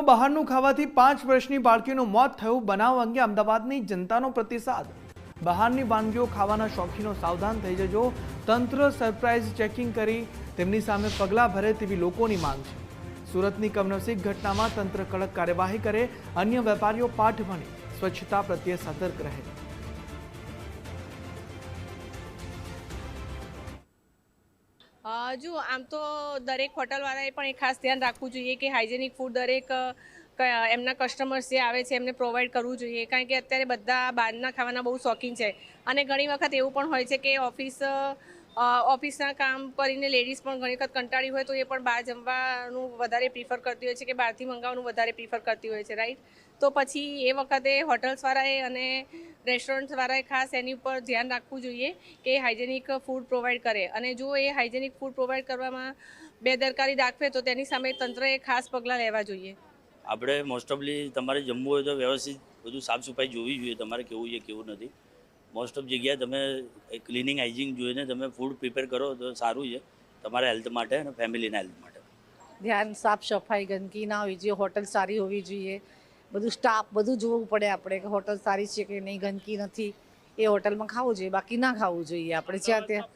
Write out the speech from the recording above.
અમદાવાદમાં બહારનું ખાવાથી 5 વર્ષની બાળકીનું મોત થયું. બનાવ અંગે અમદાવાદની જનતાનો પ્રતિસાદ. બહારની વાનગીઓ ખાવાના શોખીનો સાવધાન થઈ જજો. તંત્ર સરપ્રાઇઝ ચેકિંગ કરી તેમની સામે પગલાં ભરે તેવી લોકોની માંગ છે. સુરતની કમનસીબ ઘટનામાં તંત્ર કડક કાર્યવાહી કરે, અન્ય વેપારીઓ પાઠ ભણે, સ્વચ્છતા પ્રત્યે સતર્ક રહે. જો આમ તો દરેક હોટલવાળાએ પણ એ ખાસ ધ્યાન રાખવું જોઈએ કે હાઇજેનિક ફૂડ દરેક એમના કસ્ટમર્સ જે આવે છે એમને પ્રોવાઈડ કરવું જોઈએ, કારણ કે અત્યારે બધા બહારના ખાવાના બહુ શોખીન છે. અને ઘણી વખત એવું પણ હોય છે કે ઓફિસના કામ કરીને લેડીઝ પણ ઘણી વખત કંટાળી હોય તો એ પણ બહાર જમવાનું વધારે પ્રિફર કરતી હોય છે કે બહારથી મંગાવવાનું વધારે પ્રિફર કરતી હોય છે, રાઈટ. તો પછી એ વખતે હોટલ્સવાળાએ અને રેસ્ટોરન્ટ્સવાળાએ ખાસ એની ઉપર ધ્યાન રાખવું જોઈએ કે હાઇજેનિક ફૂડ પ્રોવાઈડ કરે. અને જો એ હાઇજેનિક ફૂડ પ્રોવાઈડ કરવામાં બેદરકારી દાખવે તો તેની સામે તંત્રએ ખાસ પગલાં લેવા જોઈએ. આપણે મોસ્ટ ઓફલી તમારે જમવું હોય તો વ્યવસ્થિત બધું સાફ સફાઈ જોવી જોઈએ, તમારે કેવું છે કેવું નથી. મોસ્ટ ઓફ જગ્યાએ તમે ક્લિનિંગ હાઇજીન જોઈને તમે ફૂડ પ્રિપેર કરો તો સારું છે તમારા હેલ્થ માટે અને ફેમિલીના હેલ્થ માટે. ધ્યાન સાફ સફાઈ ગંદકી ના હોવી જોઈએ, હોટલ સારી હોવી જોઈએ, બધું સ્ટાફ બધું જોવું પડે આપણે કે હોટલ સારી છે કે નહીં, ગંદકી નથી એ હોટલમાં ખાવું જોઈએ, બાકી ના ખાવું જોઈએ આપણે જ્યાં ત્યાં.